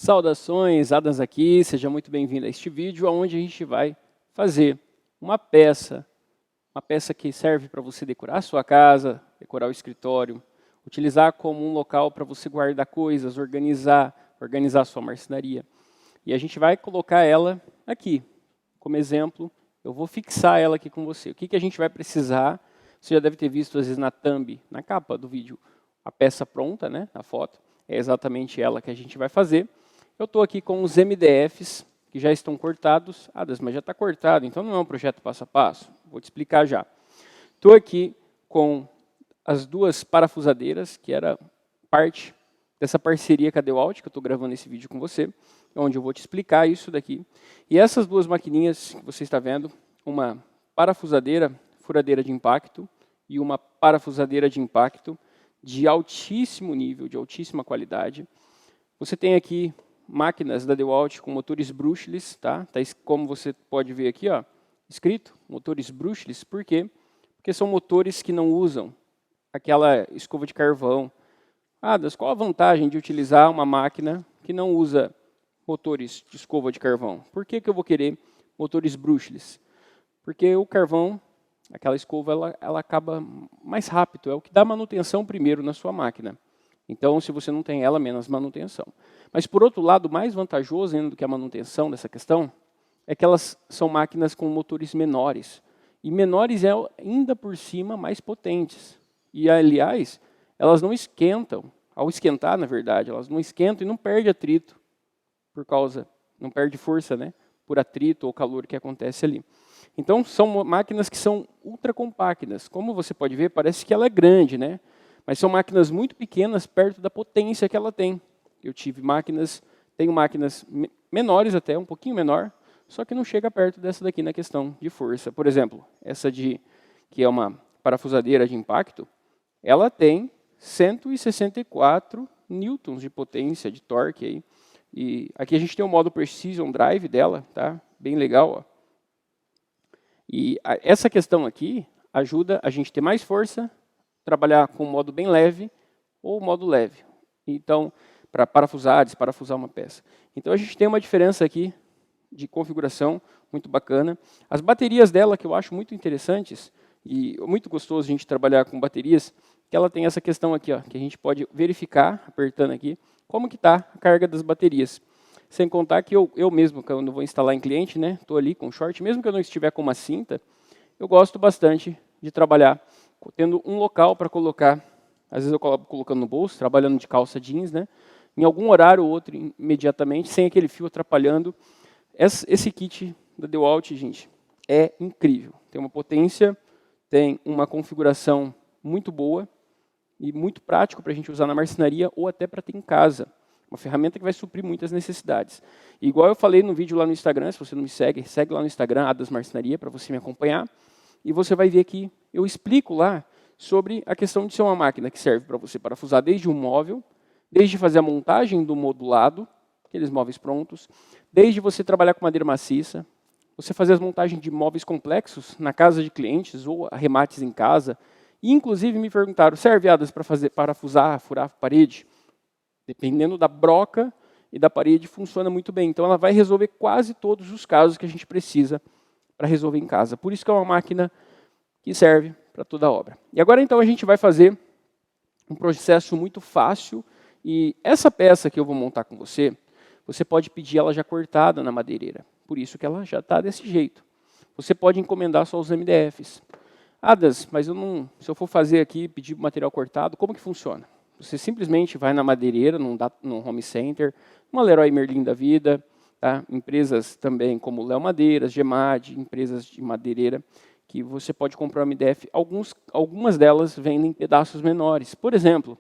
Saudações, Adams aqui, seja muito bem-vindo a este vídeo, onde a gente vai fazer uma peça que serve para você decorar a sua casa, decorar o escritório, utilizar como um local para você guardar coisas, organizar a sua marcenaria. E a gente vai colocar ela aqui, como exemplo, eu vou fixar ela aqui com você. O que a gente vai precisar? Você já deve ter visto, às vezes, na thumb, na capa do vídeo, a peça pronta, né, a foto. É exatamente ela que a gente vai fazer. Eu estou aqui com os MDFs, que já estão cortados. Ah, mas já está cortado, então não é um projeto passo a passo. Vou te explicar já. Estou aqui com as duas parafusadeiras, que era parte dessa parceria com a DeWalt, que eu estou gravando esse vídeo com você, onde eu vou te explicar isso daqui. E essas duas maquininhas que você está vendo, uma parafusadeira, furadeira de impacto, e uma parafusadeira de impacto de altíssimo nível, de altíssima qualidade. Você tem aqui máquinas da DeWalt com motores brushless, tá? Como você pode ver aqui, ó, escrito, motores brushless. Por quê? Porque são motores que não usam aquela escova de carvão. Qual a vantagem de utilizar uma máquina que não usa motores de escova de carvão? Por que eu vou querer motores brushless? Porque o carvão, aquela escova, ela acaba mais rápido, é o que dá manutenção primeiro na sua máquina. Então, se você não tem ela, menos manutenção. Mas, por outro lado, mais vantajoso ainda do que a manutenção dessa questão, é que elas são máquinas com motores menores. E menores é ainda por cima mais potentes. E, aliás, elas não esquentam. Ao esquentar, na verdade, elas não esquentam e não perdem atrito, não perde força, né, por atrito ou calor que acontece ali. Então, são máquinas que são ultra compactas. Como você pode ver, parece que ela é grande, né? Mas são máquinas muito pequenas perto da potência que ela tem. Eu tenho máquinas menores até, um pouquinho menor, só que não chega perto dessa daqui na questão de força. Por exemplo, essa que é uma parafusadeira de impacto, ela tem 164 newtons de potência, de torque aí. E aqui a gente tem o modo Precision Drive dela, tá? Bem legal, ó. E essa questão aqui ajuda a gente a ter mais força, trabalhar com o modo bem leve ou modo leve. Então, para parafusar, desparafusar uma peça. Então, a gente tem uma diferença aqui de configuração muito bacana. As baterias dela, que eu acho muito interessantes, e muito gostoso a gente trabalhar com baterias, que ela tem essa questão aqui, ó, que a gente pode verificar, apertando aqui, como que está a carga das baterias. Sem contar que eu mesmo, quando vou instalar em cliente, né, estou ali com short, mesmo que eu não estiver com uma cinta, eu gosto bastante de trabalhar tendo um local para colocar. Às vezes eu coloco colocando no bolso, trabalhando de calça jeans, né, em algum horário ou outro imediatamente, sem aquele fio atrapalhando. Esse kit da DeWalt, gente, é incrível. Tem uma potência, tem uma configuração muito boa e muito prático para a gente usar na marcenaria ou até para ter em casa. Uma ferramenta que vai suprir muitas necessidades. E igual eu falei no vídeo lá no Instagram, se você não me segue, segue lá no Instagram, Adams Marcenaria, para você me acompanhar. E você vai ver que eu explico lá sobre a questão de ser uma máquina que serve para você parafusar desde um móvel, desde fazer a montagem do modulado, aqueles móveis prontos, desde você trabalhar com madeira maciça, você fazer as montagens de móveis complexos na casa de clientes ou arremates em casa. E, inclusive, me perguntaram, serve, Adams, para parafusar, furar a parede? Dependendo da broca e da parede, funciona muito bem. Então, ela vai resolver quase todos os casos que a gente precisa para resolver em casa. Por isso que é uma máquina que serve para toda a obra. E agora, então, a gente vai fazer um processo muito fácil. E essa peça que eu vou montar com você, você pode pedir ela já cortada na madeireira. Por isso que ela já está desse jeito. Você pode encomendar só os MDFs. Adams, mas se eu for fazer aqui, pedir material cortado, como que funciona? Você simplesmente vai na madeireira, num home center, uma Leroy Merlin da vida, tá? Empresas também como Léo Madeiras, Gemad, empresas de madeireira, que você pode comprar um MDF. Algumas delas vendem pedaços menores. Por exemplo,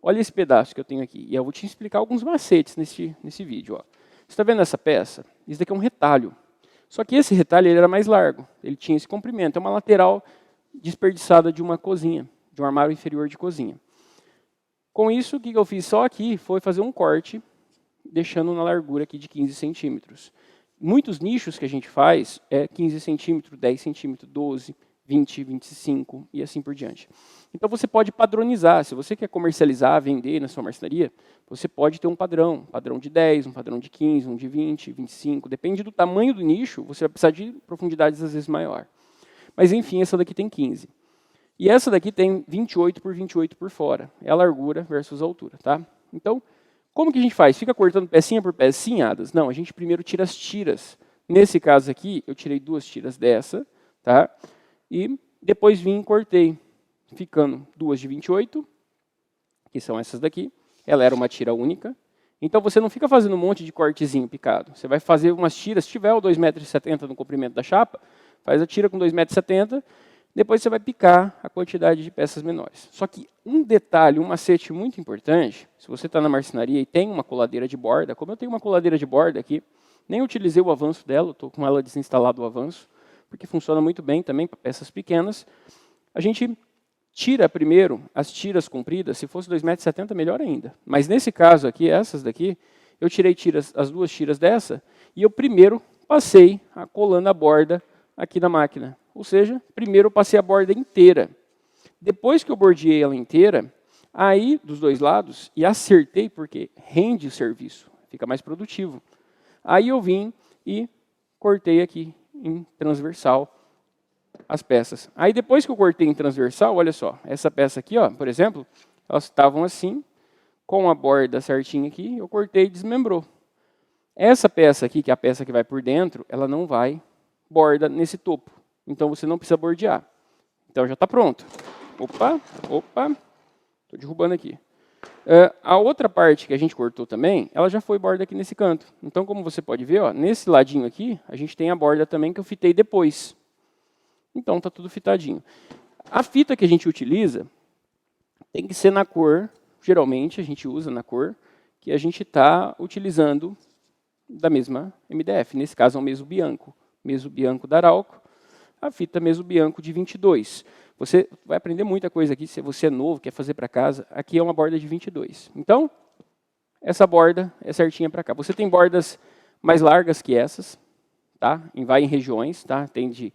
olha esse pedaço que eu tenho aqui. E eu vou te explicar alguns macetes nesse vídeo. Ó. Você está vendo essa peça? Isso daqui é um retalho. Só que esse retalho ele era mais largo. Ele tinha esse comprimento. É uma lateral desperdiçada de uma cozinha, de um armário inferior de cozinha. Com isso, o que eu fiz só aqui foi fazer um corte, deixando na largura aqui de 15 centímetros. Muitos nichos que a gente faz é 15 centímetros, 10 centímetros, 12, 20, 25 e assim por diante. Então você pode padronizar, se você quer comercializar, vender na sua marcenaria, você pode ter um padrão de 10, um padrão de 15, um de 20, 25, depende do tamanho do nicho, você vai precisar de profundidades às vezes maior. Mas enfim, essa daqui tem 15. E essa daqui tem 28 por 28 por fora, é a largura versus a altura, tá? Então, como que a gente faz? Fica cortando pecinha por pecinha, Adas? Não, a gente primeiro tira as tiras. Nesse caso aqui, eu tirei 2 tiras dessa, tá? E depois vim e cortei, ficando 2 de 28, que são essas daqui. Ela era uma tira única. Então você não fica fazendo um monte de cortezinho picado. Você vai fazer umas tiras, se tiver o 2,70 m no comprimento da chapa, faz a tira com 2,70 m, depois você vai picar a quantidade de peças menores. Só que um detalhe, um macete muito importante, se você está na marcenaria e tem uma coladeira de borda, como eu tenho uma coladeira de borda aqui, nem utilizei o avanço dela, estou com ela desinstalado o avanço, porque funciona muito bem também para peças pequenas. A gente tira primeiro as tiras compridas, se fosse 2,70 m, melhor ainda. Mas nesse caso aqui, essas daqui, eu tirei as 2 tiras dessa, e eu primeiro passei colando a borda aqui na máquina. Ou seja, primeiro eu passei a borda inteira. Depois que eu bordeei ela inteira, aí dos 2 lados, e acertei, porque rende o serviço, fica mais produtivo. Aí eu vim e cortei aqui em transversal as peças. Aí depois que eu cortei em transversal, olha só, essa peça aqui, ó, por exemplo, elas estavam assim, com a borda certinha aqui, eu cortei e desmembrou. Essa peça aqui, que é a peça que vai por dentro, ela não vai borda nesse topo. Então você não precisa bordear. Então já está pronto. Opa, estou derrubando aqui. A outra parte que a gente cortou também, ela já foi borda aqui nesse canto. Então, como você pode ver, ó, nesse ladinho aqui, a gente tem a borda também que eu fitei depois. Então, está tudo fitadinho. A fita que a gente utiliza tem que ser na cor, geralmente a gente usa na cor, que a gente está utilizando da mesma MDF. Nesse caso é o Meso Bianco da Arauco, a fita Meso Bianco de 22. Você vai aprender muita coisa aqui, se você é novo, quer fazer para casa, aqui é uma borda de 22. Então, essa borda é certinha para cá. Você tem bordas mais largas que essas, tá? Vai em regiões, tá? Tem de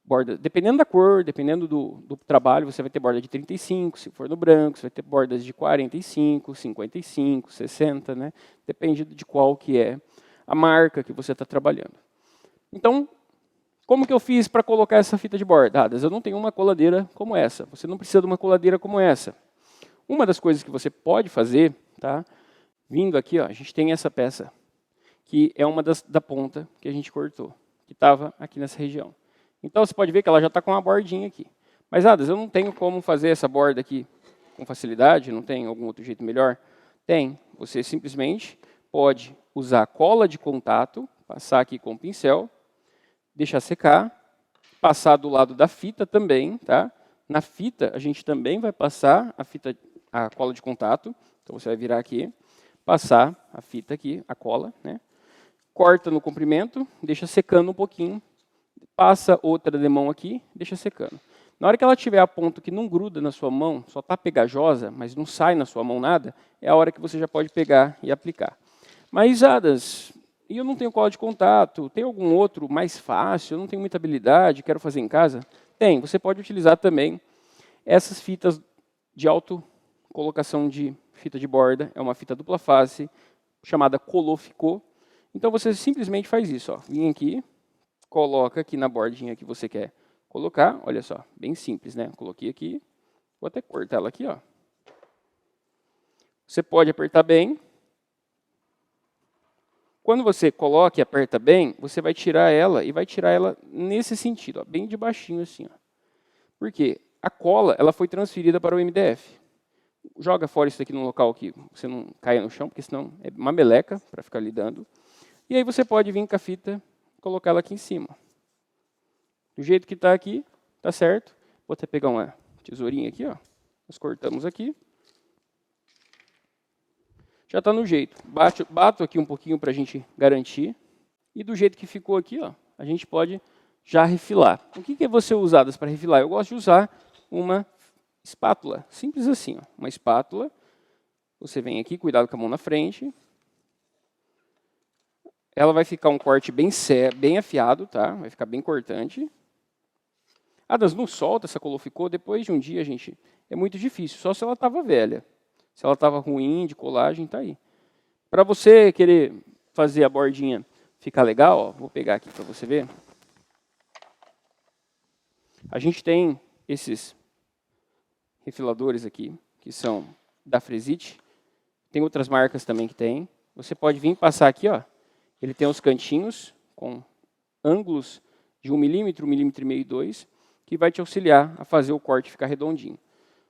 borda, dependendo da cor, dependendo do trabalho, você vai ter borda de 35, se for no branco, você vai ter bordas de 45, 55, 60, né? Depende de qual que é a marca que você está trabalhando. Então, como que eu fiz para colocar essa fita de bordadas? Eu não tenho uma coladeira como essa. Você não precisa de uma coladeira como essa. Uma das coisas que você pode fazer, tá? Vindo aqui, ó, a gente tem essa peça, que é uma da ponta que a gente cortou, que estava aqui nessa região. Então você pode ver que ela já está com uma bordinha aqui. Mas, Adas, eu não tenho como fazer essa borda aqui com facilidade? Não tem algum outro jeito melhor? Tem. Você simplesmente pode usar cola de contato, passar aqui com o pincel, deixar secar, passar do lado da fita também, tá? Na fita, a gente também vai passar a cola de contato. Então, você vai virar aqui, passar a fita aqui, a cola, né? Corta no comprimento, deixa secando um pouquinho, passa outra de mão aqui, deixa secando. Na hora que ela tiver a ponto que não gruda na sua mão, só está pegajosa, mas não sai na sua mão nada, é a hora que você já pode pegar e aplicar. Mas, Adas, e eu não tenho cola de contato, tem algum outro mais fácil, eu não tenho muita habilidade, quero fazer em casa? Tem, você pode utilizar também essas fitas de autocolocação de fita de borda, é uma fita dupla face, chamada Coloficô. Então você simplesmente faz isso, ó. Vem aqui, coloca aqui na bordinha que você quer colocar, olha só, bem simples, né? Coloquei aqui, vou até cortar ela aqui, ó. Você pode apertar bem. Quando você coloca e aperta bem, você vai tirar ela e vai tirar ela nesse sentido, ó, bem de baixinho assim. Ó. Por quê? A cola ela foi transferida para o MDF. Joga fora isso aqui num local que você não caia no chão, porque senão é uma meleca para ficar lidando. E aí você pode vir com a fita e colocar ela aqui em cima. Do jeito que está aqui, tá certo. Vou até pegar uma tesourinha aqui, ó. Nós cortamos aqui. Já está no jeito. Bato aqui um pouquinho para a gente garantir. E do jeito que ficou aqui, ó, a gente pode já refilar. O que é você usar para refilar? Eu gosto de usar uma espátula. Simples assim. Ó. Uma espátula. Você vem aqui, cuidado com a mão na frente. Ela vai ficar um corte bem afiado, tá? Vai ficar bem cortante. Adams, não solta essa coloficô, depois de um dia, gente, é muito difícil, só se ela estava velha. Se ela estava ruim, de colagem, está aí. Para você querer fazer a bordinha ficar legal, ó, vou pegar aqui para você ver. A gente tem esses refiladores aqui, que são da Fresite. Tem outras marcas também que tem. Você pode vir passar aqui, ó. Ele tem os cantinhos com ângulos de 1 milímetro, 1,5 milímetro, 2, que vai te auxiliar a fazer o corte ficar redondinho.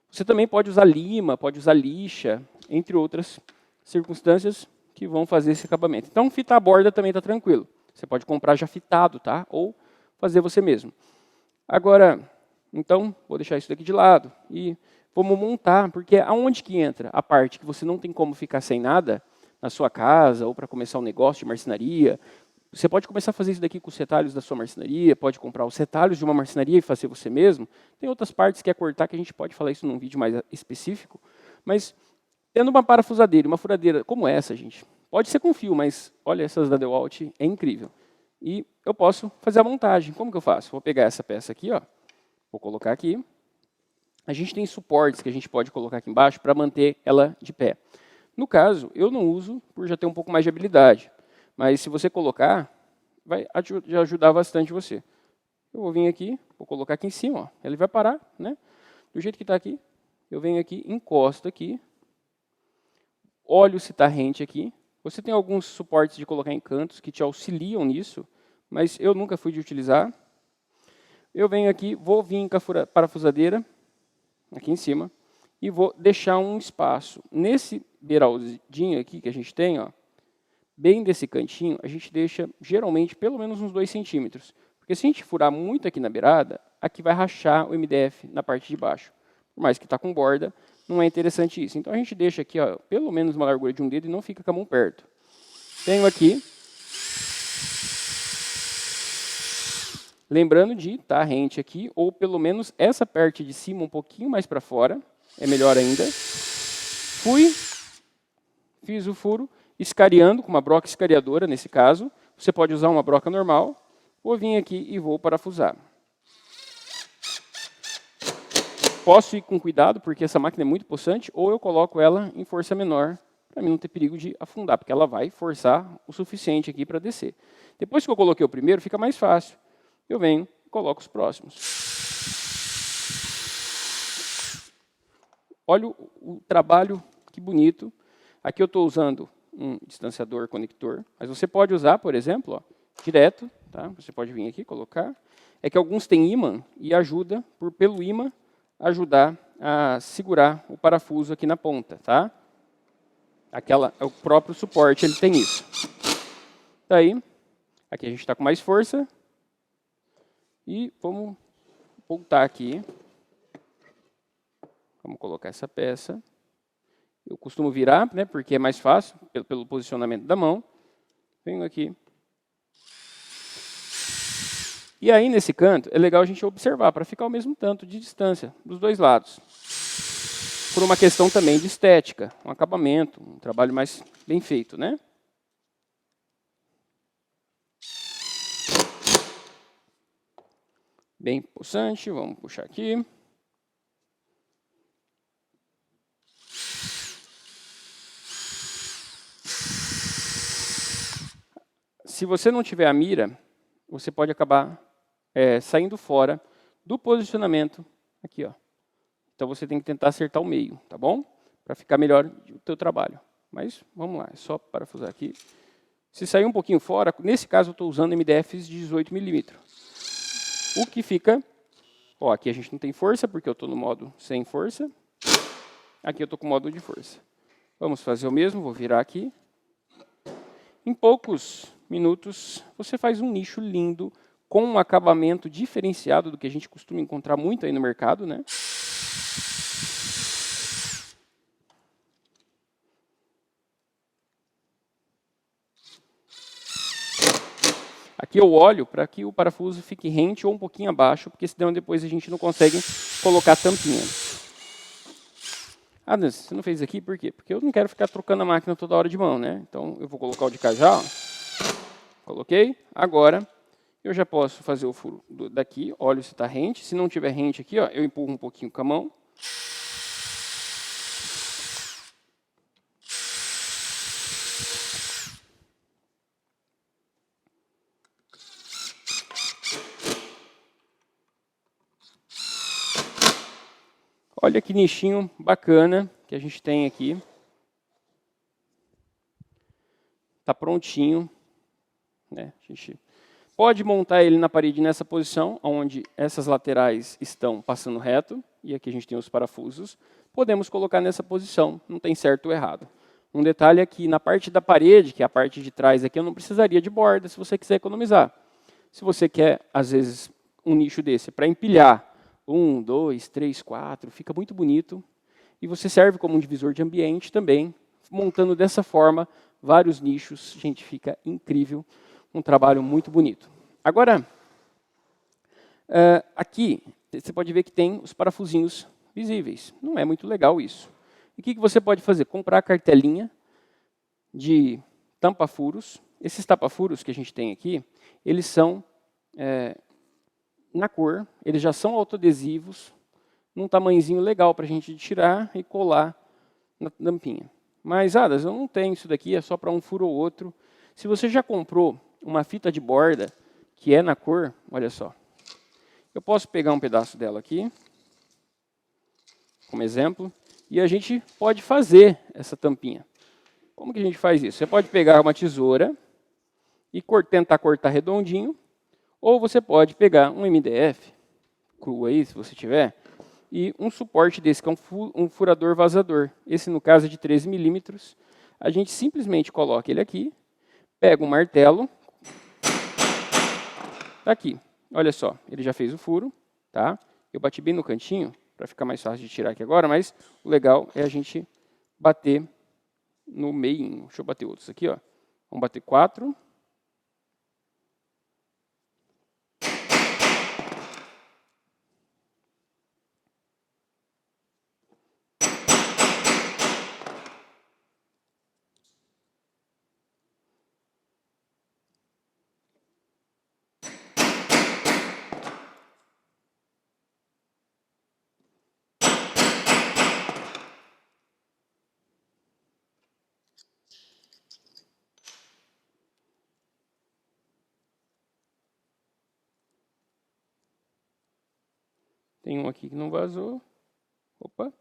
Você também pode usar lima, pode usar lixa, entre outras circunstâncias que vão fazer esse acabamento. Então, fitar a borda também está tranquilo. Você pode comprar já fitado, tá? Ou fazer você mesmo. Agora, então, vou deixar isso daqui de lado e vamos montar, porque aonde que entra a parte que você não tem como ficar sem nada na sua casa ou para começar um negócio de marcenaria. Você pode começar a fazer isso daqui com os retalhos da sua marcenaria, pode comprar os retalhos de uma marcenaria e fazer você mesmo. Tem outras partes que é cortar, que a gente pode falar isso num vídeo mais específico. Mas tendo uma parafusadeira, uma furadeira como essa, gente, pode ser com fio, mas olha essas da DeWalt, é incrível. E eu posso fazer a montagem. Como que eu faço? Vou pegar essa peça aqui, ó, vou colocar aqui. A gente tem suportes que a gente pode colocar aqui embaixo para manter ela de pé. No caso, eu não uso por já ter um pouco mais de habilidade. Mas se você colocar, vai ajudar bastante você. Eu vou vir aqui, vou colocar aqui em cima, ó. Ele vai parar, né? Do jeito que está aqui, eu venho aqui, encosto aqui, olho se está rente aqui. Você tem alguns suportes de colocar em cantos que te auxiliam nisso, mas eu nunca fui de utilizar. Eu venho aqui, vou vir com a parafusadeira, aqui em cima, e vou deixar um espaço. Nesse beiraldinho aqui que a gente tem, ó, bem desse cantinho, a gente deixa geralmente pelo menos uns 2 centímetros. Porque se a gente furar muito aqui na beirada, aqui vai rachar o MDF na parte de baixo. Por mais que está com borda, não é interessante isso. Então a gente deixa aqui, ó, pelo menos uma largura de um dedo e não fica com a mão perto. Tenho aqui. Lembrando de estar rente aqui, ou pelo menos essa parte de cima um pouquinho mais para fora. É melhor ainda. Fiz o furo, escariando com uma broca escariadora, nesse caso. Você pode usar uma broca normal, ou vir aqui e vou parafusar. Posso ir com cuidado, porque essa máquina é muito possante, ou eu coloco ela em força menor, para mim não ter perigo de afundar, porque ela vai forçar o suficiente aqui para descer. Depois que eu coloquei o primeiro, fica mais fácil. Eu venho e coloco os próximos. Olha o trabalho, que bonito. Aqui eu estou usando um distanciador conector, mas você pode usar, por exemplo, ó, direto. Tá? Você pode vir aqui e colocar. É que alguns têm ímã e ajuda, pelo ímã, ajudar a segurar o parafuso aqui na ponta. Tá? O próprio suporte ele tem isso. Daí, aqui a gente está com mais força. E vamos voltar aqui. Vamos colocar essa peça. Eu costumo virar, né, porque é mais fácil, pelo posicionamento da mão. Venho aqui. E aí, nesse canto, é legal a gente observar, para ficar o mesmo tanto de distância dos dois lados. Por uma questão também de estética, um acabamento, um trabalho mais bem feito, né? Bem possante, vamos puxar aqui. Se você não tiver a mira, você pode acabar saindo fora do posicionamento aqui, ó. Então você tem que tentar acertar o meio, tá bom? Para ficar melhor o teu trabalho. Mas vamos lá, é só parafusar aqui. Se sair um pouquinho fora, nesse caso eu estou usando MDFs de 18 milímetros. O que fica, ó, aqui a gente não tem força, porque eu estou no modo sem força. Aqui eu estou com o modo de força. Vamos fazer o mesmo, vou virar aqui. Em poucos minutos, você faz um nicho lindo, com um acabamento diferenciado do que a gente costuma encontrar muito aí no mercado, né? Aqui eu olho para que o parafuso fique rente ou um pouquinho abaixo, porque senão depois a gente não consegue colocar tampinha. Ah, Deus, você não fez aqui por quê? Porque eu não quero ficar trocando a máquina toda hora de mão, né? Então eu vou colocar o de cá já, ó. Coloquei. Agora Eu já posso fazer o furo daqui, olho se está rente. Se não tiver rente aqui, ó, eu empurro um pouquinho com a mão. Olha que nichinho bacana que a gente tem aqui. Está prontinho, né? A gente pode montar ele na parede nessa posição, onde essas laterais estão passando reto, e aqui a gente tem os parafusos. Podemos colocar nessa posição, não tem certo ou errado. Um detalhe é que na parte da parede, que é a parte de trás aqui, eu não precisaria de borda se você quiser economizar. Se você quer, às vezes, um nicho desse para empilhar 1, 2, 3, 4, fica muito bonito. E você serve como um divisor de ambiente também, montando dessa forma vários nichos. Gente, fica incrível, um trabalho muito bonito. Agora, aqui, você pode ver que tem os parafusinhos visíveis. Não é muito legal isso. E o que você pode fazer? Comprar a cartelinha de tampa-furos. Esses tapa-furos que a gente tem aqui, eles são na cor, eles já são autoadesivos, num tamanhozinho legal para a gente tirar e colar na tampinha. Mas, Adas, eu não tenho isso daqui, é só para um furo ou outro. Se você já comprou uma fita de borda que é na cor, olha só. Eu posso pegar um pedaço dela aqui, como exemplo, e a gente pode fazer essa tampinha. Como que a gente faz isso? Você pode pegar uma tesoura e tentar cortar redondinho, ou você pode pegar um MDF, cru aí, se você tiver, e um suporte desse, que é um furador vazador. Esse, no caso, é de 13 milímetros. A gente simplesmente coloca ele aqui, pega um martelo, tá aqui. Olha só, ele já fez o furo, tá? Eu bati bem no cantinho, para ficar mais fácil de tirar aqui agora, mas o legal é a gente bater no meio. Deixa eu bater outros aqui, ó. Vamos bater 4. Tem um aqui que não vazou. Opa.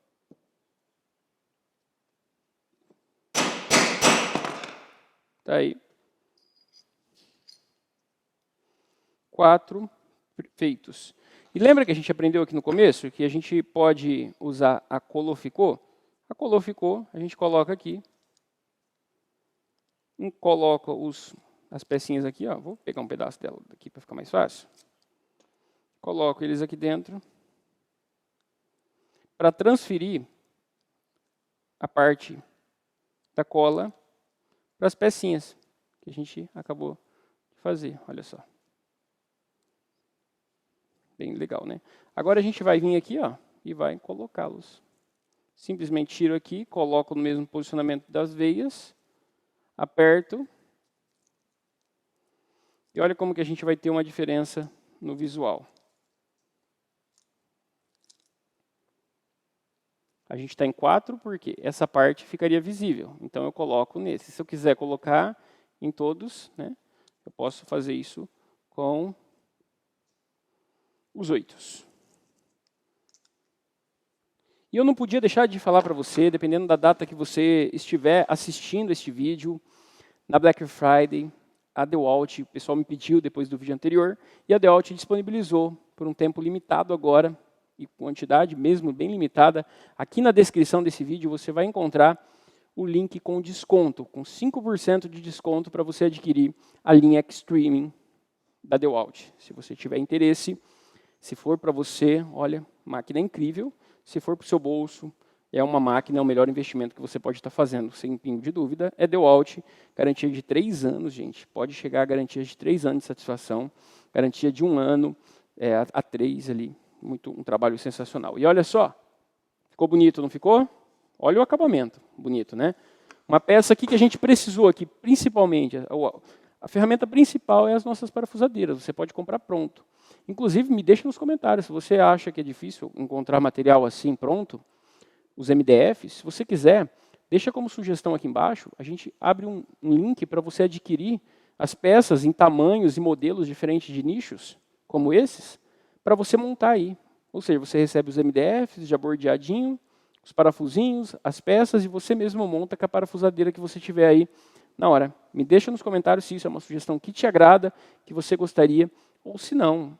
Tá aí. 4 feitos. E lembra que a gente aprendeu aqui no começo que a gente pode usar a Coloficô? A Coloficô a gente coloca aqui. Coloca as pecinhas aqui, ó. Vou pegar um pedaço dela daqui para ficar mais fácil. Coloco eles aqui dentro. Para transferir a parte da cola para as pecinhas que a gente acabou de fazer. Olha só. Bem legal, né? Agora a gente vai vir aqui, ó, e vai colocá-los. Simplesmente tiro aqui, coloco no mesmo posicionamento das veias, aperto. E olha como que a gente vai ter uma diferença no visual. A gente está em 4 porque essa parte ficaria visível. Então eu coloco nesse. Se eu quiser colocar em todos, né, eu posso fazer isso com os 8. E eu não podia deixar de falar para você, dependendo da data que você estiver assistindo este vídeo, na Black Friday, a DeWalt, o pessoal me pediu depois do vídeo anterior, e a DeWalt disponibilizou por um tempo limitado agora, e quantidade mesmo bem limitada. Aqui na descrição desse vídeo você vai encontrar o link com desconto, com 5% de desconto para você adquirir a linha Extreme da DeWalt. Se você tiver interesse, se for para você, olha, máquina incrível. Se for para o seu bolso, é uma máquina, é o melhor investimento que você pode estar fazendo, sem pingo de dúvida. É DeWalt, garantia de 3 anos, gente. Pode chegar a garantia de 3 anos de satisfação, garantia de 1 ano a 3 ali. Um trabalho sensacional. E olha só, ficou bonito, não ficou? Olha o acabamento, bonito, né? Uma peça aqui que a gente precisou aqui, principalmente, A ferramenta principal é as nossas parafusadeiras, você pode comprar pronto. Inclusive, me deixa nos comentários, se você acha que é difícil encontrar material assim pronto, os MDFs, se você quiser, deixa como sugestão aqui embaixo, a gente abre um link para você adquirir as peças em tamanhos e modelos diferentes de nichos, como esses, para você montar aí. Ou seja, você recebe os MDFs já bordeadinho, os parafusinhos, as peças, e você mesmo monta com a parafusadeira que você tiver aí na hora. Me deixa nos comentários se isso é uma sugestão que te agrada, que você gostaria, ou se não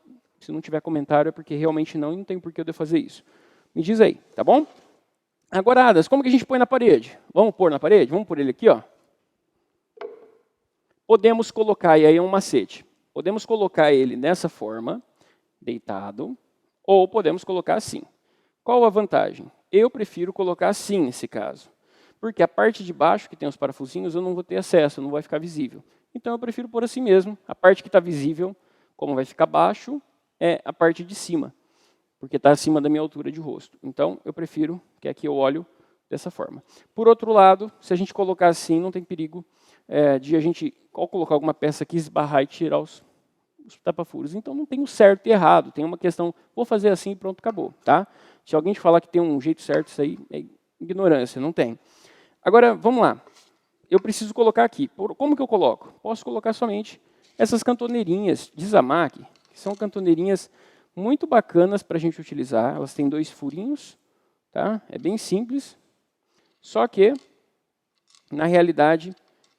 tiver comentário é porque realmente não, e não tem por que eu de fazer isso. Me diz aí, tá bom? Agora, Adas, como que a gente põe na parede? Vamos pôr na parede? Vamos pôr ele aqui, ó. Podemos colocar, e aí é um macete, podemos colocar ele nessa forma, deitado, ou podemos colocar assim. Qual a vantagem? Eu prefiro colocar assim nesse caso, porque a parte de baixo, que tem os parafusinhos, eu não vou ter acesso, não vai ficar visível. Então eu prefiro pôr assim mesmo. A parte que está visível, como vai ficar baixo, é a parte de cima, porque está acima da minha altura de rosto. Então eu prefiro que aqui eu olho dessa forma. Por outro lado, se a gente colocar assim, não tem perigo de a gente, ao colocar alguma peça aqui, esbarrar e tirar os tapa-furos. Então não tem o certo e errado, tem uma questão, vou fazer assim e pronto, acabou. Tá? Se alguém te falar que tem um jeito certo, isso aí é ignorância, não tem. Agora, vamos lá. Eu preciso colocar aqui. Como que eu coloco? Posso colocar somente essas cantoneirinhas de Zamac, que são cantoneirinhas muito bacanas para a gente utilizar. Elas têm 2 furinhos, tá? É bem simples. Só que, na realidade,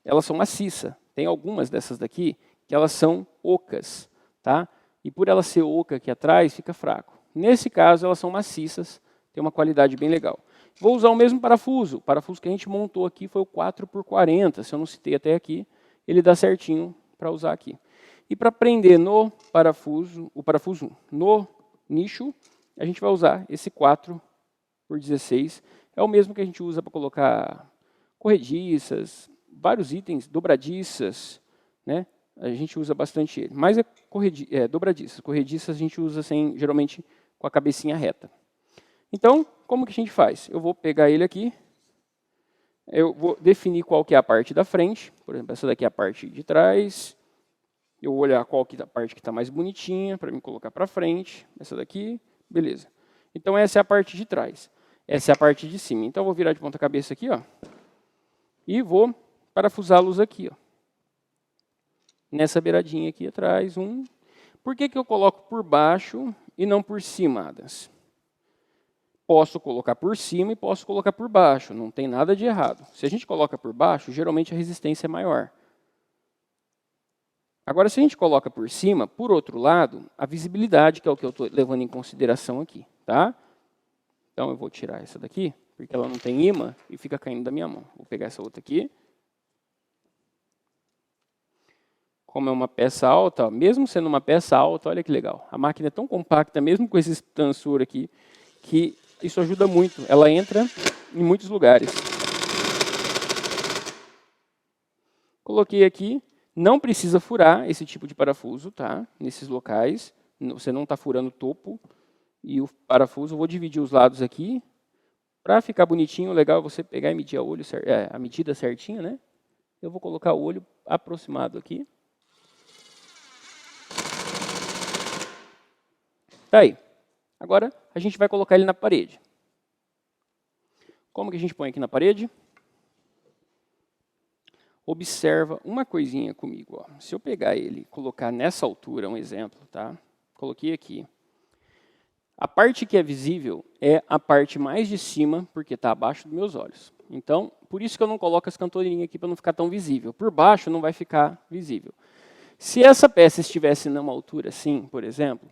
elas são maciças. Tem algumas dessas daqui que elas são ocas, tá? E por ela ser oca aqui atrás, fica fraco. Nesse caso, elas são maciças, tem uma qualidade bem legal. Vou usar o mesmo parafuso. O parafuso que a gente montou aqui foi o 4x40. Se eu não citei até aqui, ele dá certinho para usar aqui. E para prender no parafuso, o parafuso no nicho, a gente vai usar esse 4x16. É o mesmo que a gente usa para colocar corrediças, vários itens, dobradiças, né? A gente usa bastante ele. Mas é dobradiças. Corrediças a gente usa geralmente com a cabecinha reta. Então, como que a gente faz? Eu vou pegar ele aqui, eu vou definir qual que é a parte da frente, por exemplo, essa daqui é a parte de trás, eu vou olhar qual que é a parte que está mais bonitinha, para me colocar para frente, essa daqui, beleza. Então essa é a parte de trás, essa é a parte de cima. Então eu vou virar de ponta cabeça aqui, ó, e vou parafusá-los aqui, ó, nessa beiradinha aqui atrás, Por que que eu coloco por baixo e não por cima, Adas? Posso colocar por cima e posso colocar por baixo, não tem nada de errado. Se a gente coloca por baixo, geralmente a resistência é maior. Agora, se a gente coloca por cima, por outro lado, a visibilidade, que é o que eu estou levando em consideração aqui. Tá? Então, eu vou tirar essa daqui, porque ela não tem imã e fica caindo da minha mão. Vou pegar essa outra aqui. Como é uma peça alta, ó, mesmo sendo uma peça alta, olha que legal. A máquina é tão compacta, mesmo com esse expansor aqui, que isso ajuda muito. Ela entra em muitos lugares. Coloquei aqui. Não precisa furar esse tipo de parafuso, tá? Nesses locais. Você não está furando o topo e o parafuso. Eu vou dividir os lados aqui. Para ficar bonitinho, legal é você pegar e medir a medida certinha, né? Eu vou colocar o olho aproximado aqui. Tá aí. Agora, a gente vai colocar ele na parede. Como que a gente põe aqui na parede? Observa uma coisinha comigo. Ó. Se eu pegar ele e colocar nessa altura, um exemplo, tá? Coloquei aqui. A parte que é visível é a parte mais de cima, porque está abaixo dos meus olhos. Então, por isso que eu não coloco as cantoneirinhas aqui para não ficar tão visível. Por baixo não vai ficar visível. Se essa peça estivesse numa altura assim, por exemplo,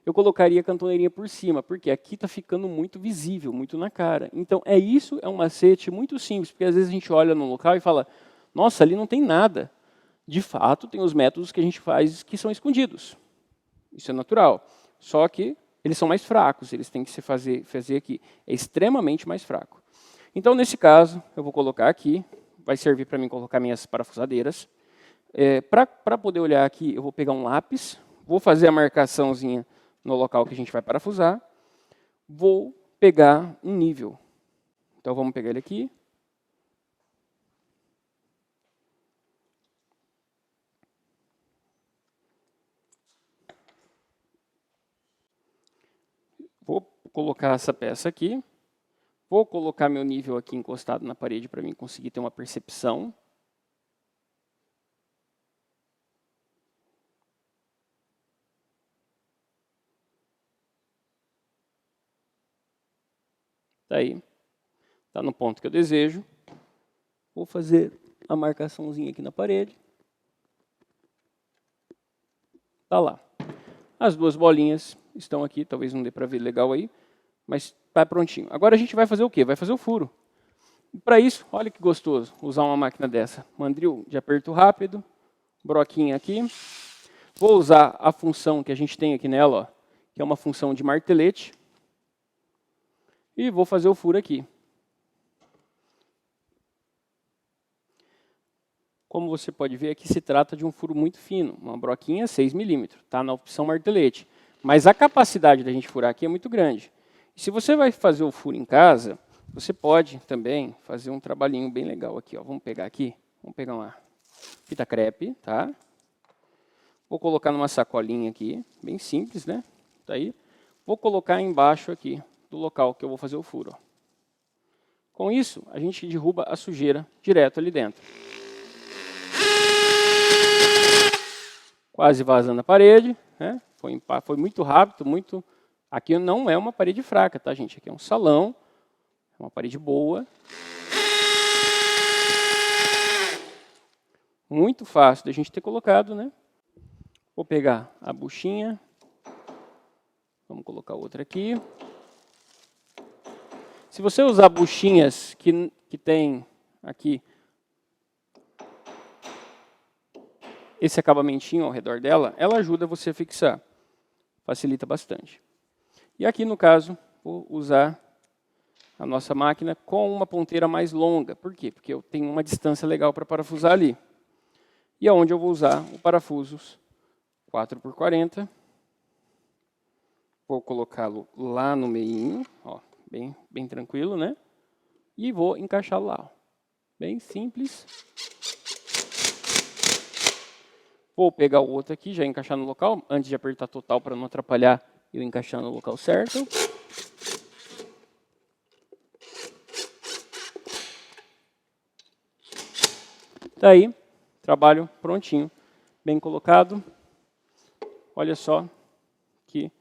eu colocaria a cantoneirinha por cima, porque aqui está ficando muito visível, muito na cara. Então, isso é um macete muito simples, porque às vezes a gente olha no local e fala, nossa, ali não tem nada. De fato, tem os métodos que a gente faz que são escondidos. Isso é natural. Só que eles são mais fracos, eles têm que se fazer aqui. É extremamente mais fraco. Então, nesse caso, eu vou colocar aqui, vai servir para mim colocar minhas parafusadeiras. Para poder olhar aqui, eu vou pegar um lápis, vou fazer a marcaçãozinha no local que a gente vai parafusar, vou pegar um nível. Então, vamos pegar ele aqui. colocar essa peça aqui. Vou colocar meu nível aqui encostado na parede para mim conseguir ter uma percepção. Tá aí. Está no ponto que eu desejo. Vou fazer a marcaçãozinha aqui na parede. Tá lá. As duas bolinhas estão aqui, talvez não dê para ver legal aí, mas está prontinho. Agora a gente vai fazer o quê? Vai fazer o furo. Para isso, olha que gostoso usar uma máquina dessa. Mandril de aperto rápido, broquinha aqui. Vou usar a função que a gente tem aqui nela, ó, que é uma função de martelete. E vou fazer o furo aqui. Como você pode ver, aqui se trata de um furo muito fino, uma broquinha 6 milímetros, tá na opção martelete. Mas a capacidade da gente furar aqui é muito grande. E se você vai fazer o furo em casa, você pode também fazer um trabalhinho bem legal aqui, ó. Vamos pegar aqui, vamos pegar uma fita crepe, tá? Vou colocar numa sacolinha aqui, bem simples, né? Tá aí. Vou colocar embaixo aqui do local que eu vou fazer o furo, ó. Com isso, a gente derruba a sujeira direto ali dentro. Quase vazando a parede, né? Foi muito rápido, muito... Aqui não é uma parede fraca, tá, gente? Aqui é um salão, é uma parede boa. Muito fácil da gente ter colocado, né? Vou pegar a buchinha. Vamos colocar outra aqui. Se você usar buchinhas que tem aqui esse acabamentinho ao redor dela, ela ajuda você a fixar. Facilita bastante. E aqui, no caso, vou usar a nossa máquina com uma ponteira mais longa. Por quê? Porque eu tenho uma distância legal para parafusar ali. E aonde eu vou usar o parafusos 4x40. Vou colocá-lo lá no meinho, ó, bem tranquilo, né? E vou encaixá-lo lá, ó. Bem simples. Vou pegar o outro aqui, já encaixar no local, antes de apertar total para não atrapalhar eu encaixar no local certo. Tá aí, trabalho prontinho, bem colocado. Olha só que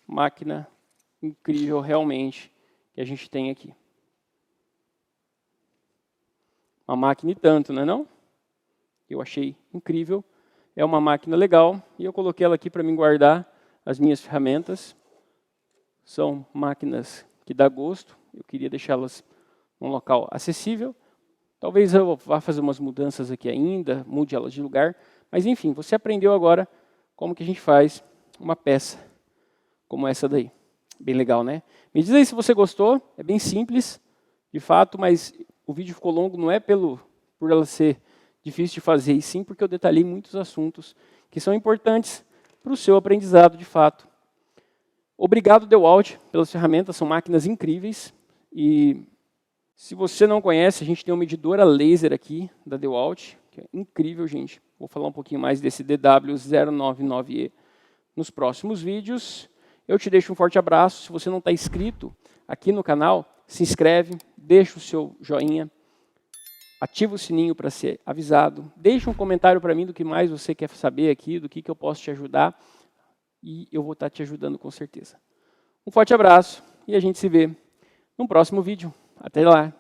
máquina incrível realmente que a gente tem aqui. Uma máquina e tanto, não é não? Eu achei incrível. É uma máquina legal e eu coloquei ela aqui para mim guardar as minhas ferramentas. São máquinas que dá gosto. Eu queria deixá-las num local acessível. Talvez eu vá fazer umas mudanças aqui ainda, mude elas de lugar. Mas enfim, você aprendeu agora como que a gente faz uma peça como essa daí. Bem legal, né? Me diz aí se você gostou. É bem simples, de fato, mas o vídeo ficou longo não é por ela ser difícil de fazer, e sim porque eu detalhei muitos assuntos que são importantes para o seu aprendizado, de fato. Obrigado, DeWalt, pelas ferramentas, são máquinas incríveis. E se você não conhece, a gente tem uma medidora laser aqui, da DeWalt, que é incrível, gente. Vou falar um pouquinho mais desse DW099E nos próximos vídeos. Eu te deixo um forte abraço. Se você não está inscrito aqui no canal, se inscreve, deixa o seu joinha, ativa o sininho para ser avisado, deixa um comentário para mim do que mais você quer saber aqui, do que eu posso te ajudar, e eu vou estar te ajudando com certeza. Um forte abraço e a gente se vê no próximo vídeo. Até lá!